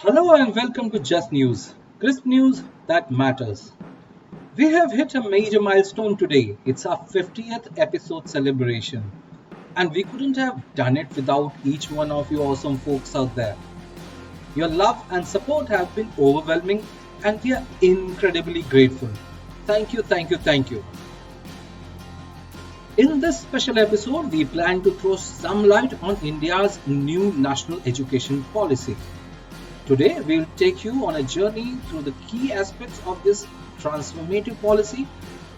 Hello and welcome to Just News, crisp news that matters. We have hit a major milestone today. It's our 50th episode celebration, and we couldn't have done it without each one of you awesome folks out there. Your love and support have been overwhelming, and we are incredibly grateful. Thank you, thank you, thank you. In this special episode, we plan to throw some light on India's new national education policy. Today, we'll take you on a journey through the key aspects of this transformative policy,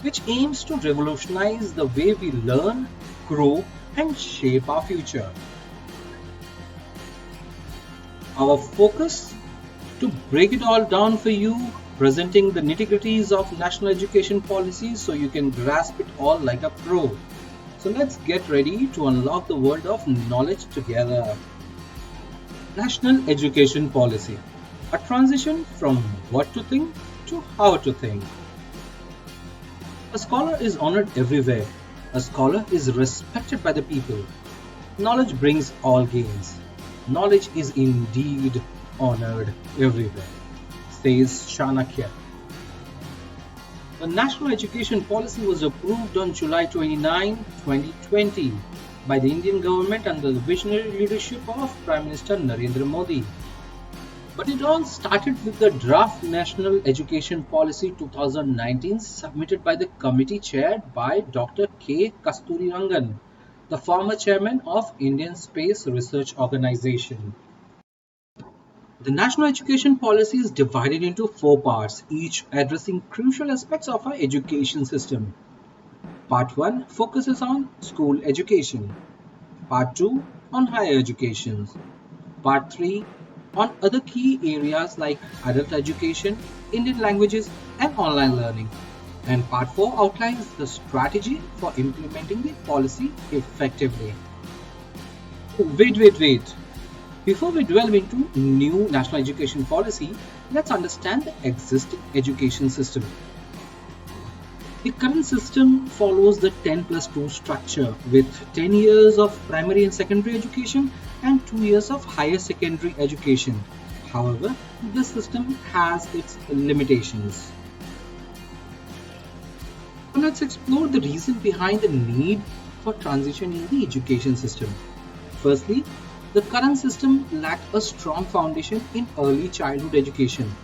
which aims to revolutionize the way we learn, grow, and shape our future. Our focus to break it all down for you, presenting the nitty gritties of national education policy so you can grasp it all like a pro. So let's get ready to unlock the world of knowledge together. National Education Policy, a transition from what to think to how to think. A scholar is honored everywhere. A scholar is respected by the people. Knowledge brings all gains. Knowledge is indeed honored everywhere, says Chanakya. The National Education Policy was approved on July 29, 2020 by the Indian government under the visionary leadership of Prime Minister Narendra Modi. But it all started with the Draft National Education Policy 2019 submitted by the committee chaired by Dr. K. Kasturirangan, the former chairman of Indian Space Research Organization. The national education policy is divided into four parts, each addressing crucial aspects of our education system. Part 1 focuses on school education. Part 2 on higher education. Part 3 on other key areas like adult education, Indian languages, and online learning. And Part 4 outlines the strategy for implementing the policy effectively. Wait. Before we delve into new national education policy, let's understand the existing education system. The current system follows the 10 plus 2 structure with 10 years of primary and secondary education and 2 years of higher secondary education. However, this system has its limitations. So let's explore the reason behind the need for transition in the education system. Firstly, the current system lacked a strong foundation in early childhood education.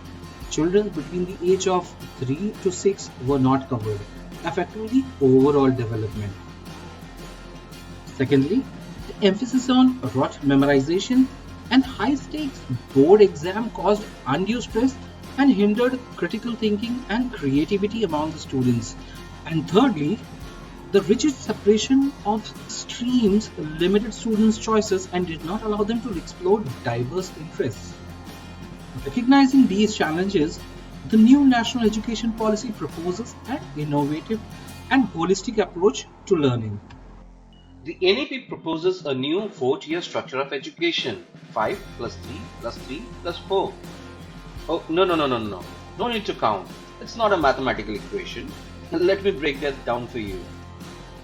Children between the age of 3 to 6 were not covered, affecting the overall development. Secondly, the emphasis on rote memorization and high stakes board exam caused undue stress and hindered critical thinking and creativity among the students. And thirdly, the rigid separation of streams limited students' choices and did not allow them to explore diverse interests. Recognizing these challenges, the new national education policy proposes an innovative and holistic approach to learning. The NEP proposes a new four-tier structure of education, 5 plus 3 plus 3 plus 4. Oh, no. No need to count. It's not a mathematical equation. Let me break that down for you.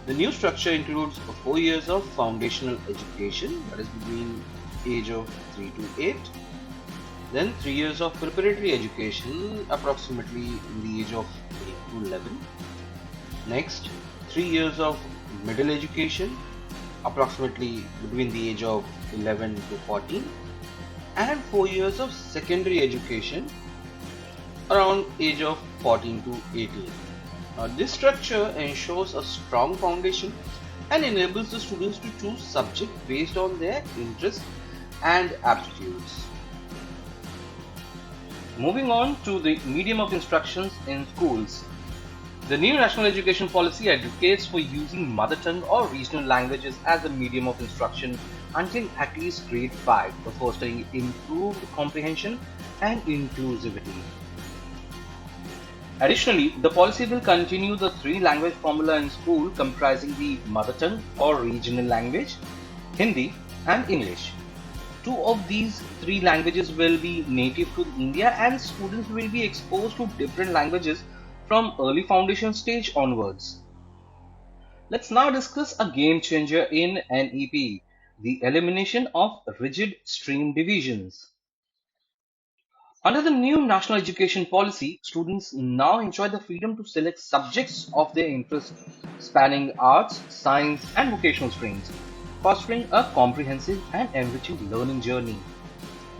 The new structure includes 4 years of foundational education, that is between age of 3 to 8. Then 3 years of preparatory education, approximately in the age of 8 to 11. Next, 3 years of middle education, approximately between the age of 11 to 14. And 4 years of secondary education, around age of 14 to 18. Now, this structure ensures a strong foundation and enables the students to choose subject based on their interests and aptitudes. Moving on to the medium of instructions in schools. The new national education policy advocates for using mother tongue or regional languages as a medium of instruction until at least grade 5 for fostering improved comprehension and inclusivity. Additionally, the policy will continue the three-language formula in school comprising the mother tongue or regional language, Hindi and English. Two of these three languages will be native to India and students will be exposed to different languages from early foundation stage onwards. Let's now discuss a game changer in NEP, the elimination of rigid stream divisions. Under the new national education policy, students now enjoy the freedom to select subjects of their interest, spanning arts, science, and vocational streams, fostering a comprehensive and enriching learning journey.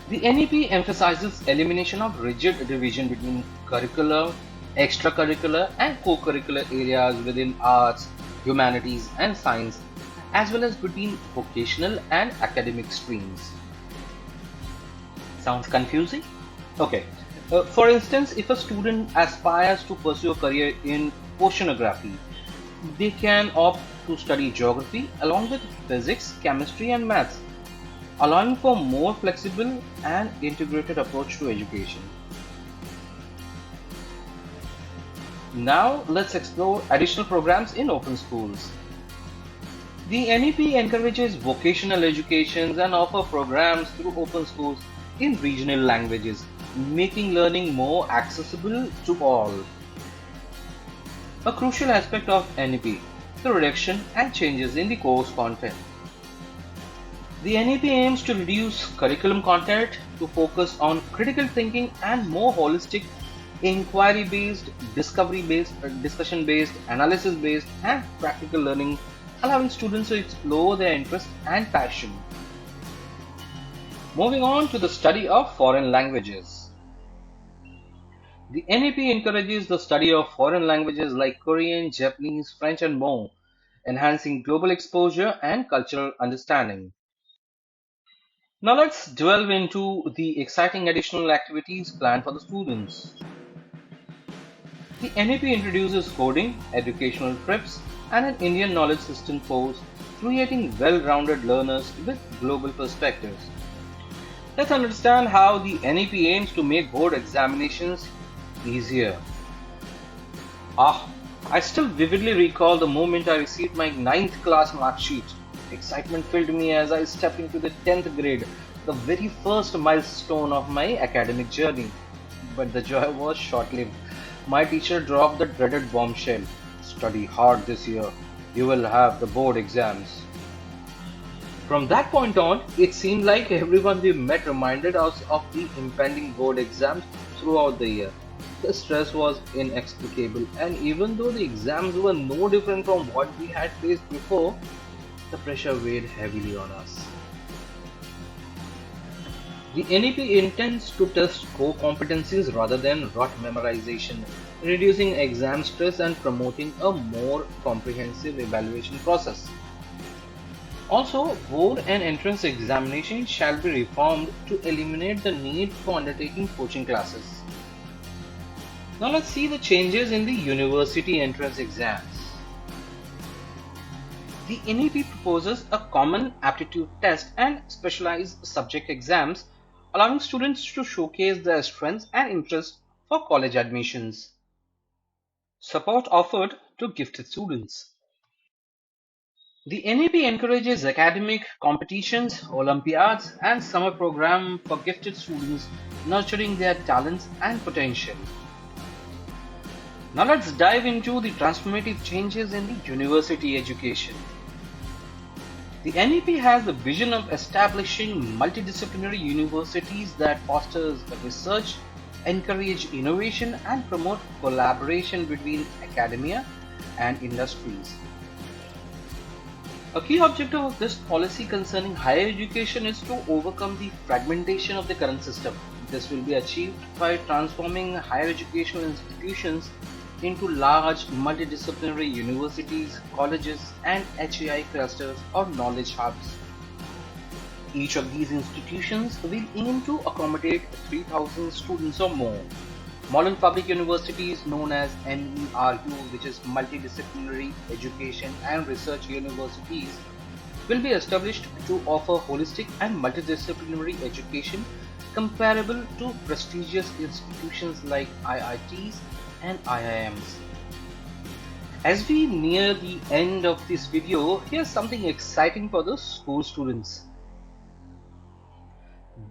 The NEP emphasizes elimination of rigid division between curricular, extracurricular, and co-curricular areas within arts, humanities, and science, as well as between vocational and academic streams. Sounds confusing? Okay. For instance, if a student aspires to pursue a career in oceanography, they can opt to study geography along with physics, chemistry, and maths, allowing for more flexible and integrated approach to education. Now let's explore additional programs in open schools. The NEP encourages vocational educations and offer programs through open schools in regional languages, making learning more accessible to all. A crucial aspect of NEP, the reduction and changes in the course content. The NEP aims to reduce curriculum content to focus on critical thinking and more holistic, inquiry based, discovery based, discussion based, analysis based, and practical learning, allowing students to explore their interest and passion. Moving on to the study of foreign languages. The NEP encourages the study of foreign languages like Korean, Japanese, French, and more, enhancing global exposure and cultural understanding. Now let's delve into the exciting additional activities planned for the students. The NEP introduces coding, educational trips, and an Indian knowledge system course, creating well-rounded learners with global perspectives. Let's understand how the NEP aims to make board examinations easier. Ah, I still vividly recall the moment I received my ninth class mark sheet. Excitement filled me as I stepped into the 10th grade, the very first milestone of my academic journey. But the joy was short lived. My teacher dropped the dreaded bombshell: study hard this year, you will have the board exams. From that point on, it seemed like everyone we met reminded us of the impending board exams throughout the year. The stress was inexplicable, and even though the exams were no different from what we had faced before, the pressure weighed heavily on us. The NEP intends to test core competencies rather than rote memorization, reducing exam stress and promoting a more comprehensive evaluation process. Also, board and entrance examinations shall be reformed to eliminate the need for undertaking coaching classes. Now let's see the changes in the university entrance exams. The NEP proposes a common aptitude test and specialized subject exams, allowing students to showcase their strengths and interests for college admissions. Support offered to gifted students. The NEP encourages academic competitions, Olympiads, and summer program for gifted students, nurturing their talents and potential. Now let's dive into the transformative changes in the university education. The NEP has the vision of establishing multidisciplinary universities that fosters research, encourage innovation, and promote collaboration between academia and industries. A key objective of this policy concerning higher education is to overcome the fragmentation of the current system. This will be achieved by transforming higher educational institutions into large multidisciplinary universities, colleges, and HAI clusters or knowledge hubs. Each of these institutions will aim to accommodate 3,000 students or more. Modern public universities known as MERU, which is Multidisciplinary Education and Research Universities, will be established to offer holistic and multidisciplinary education comparable to prestigious institutions like IITs and IIMs. As we near the end of this video, here's something exciting for the school students.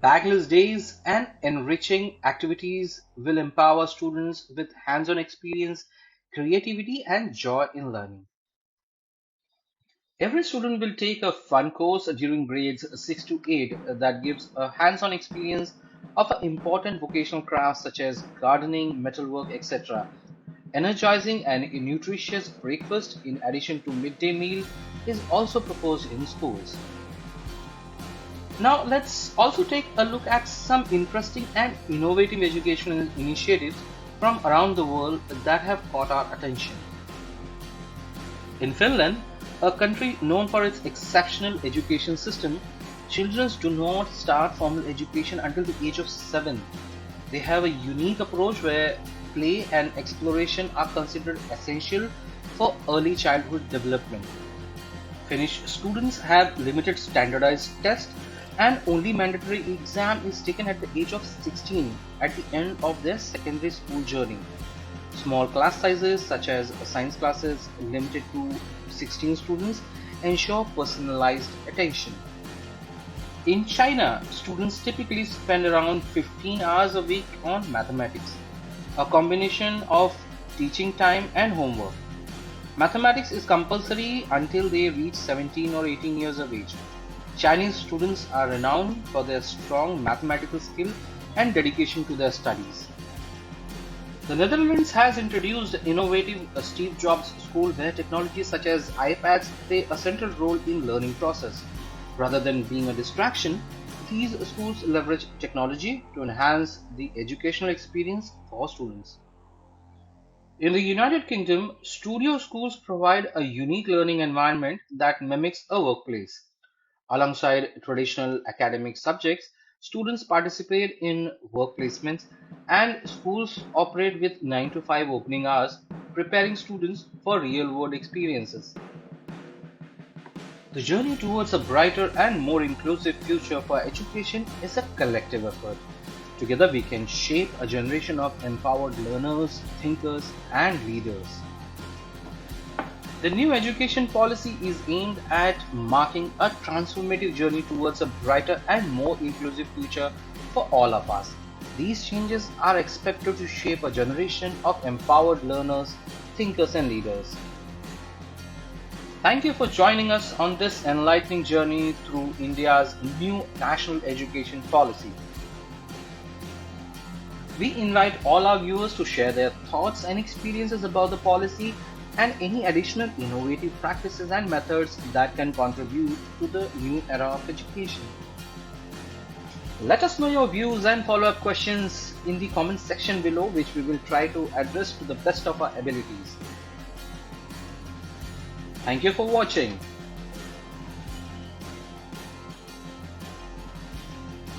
Backless days and enriching activities will empower students with hands-on experience, creativity, and joy in learning. Every student will take a fun course during grades 6 to 8 that gives a hands-on experience offer important vocational crafts such as gardening, metalwork, etc. Energizing and nutritious breakfast in addition to midday meal is also proposed in schools. Now let's also take a look at some interesting and innovative educational initiatives from around the world that have caught our attention. In Finland, a country known for its exceptional education system, children do not start formal education until the age of 7. They have a unique approach where play and exploration are considered essential for early childhood development. Finnish students have limited standardized tests and only mandatory exam is taken at the age of 16 at the end of their secondary school journey. Small class sizes such as science classes limited to 16 students ensure personalized attention. In China, students typically spend around 15 hours a week on mathematics, a combination of teaching time and homework. Mathematics is compulsory until they reach 17 or 18 years of age. Chinese students are renowned for their strong mathematical skill and dedication to their studies. The Netherlands has introduced the innovative Steve Jobs School where technologies such as iPads play a central role in learning process. Rather than being a distraction, these schools leverage technology to enhance the educational experience for students. In the United Kingdom, studio schools provide a unique learning environment that mimics a workplace. Alongside traditional academic subjects, students participate in work placements and schools operate with 9 to 5 opening hours, preparing students for real world experiences. The journey towards a brighter and more inclusive future for education is a collective effort. Together, we can shape a generation of empowered learners, thinkers, and leaders. The new education policy is aimed at marking a transformative journey towards a brighter and more inclusive future for all of us. These changes are expected to shape a generation of empowered learners, thinkers, and leaders. Thank you for joining us on this enlightening journey through India's new national education policy. We invite all our viewers to share their thoughts and experiences about the policy and any additional innovative practices and methods that can contribute to the new era of education. Let us know your views and follow-up questions in the comment section below, which we will try to address to the best of our abilities. Thank you for watching.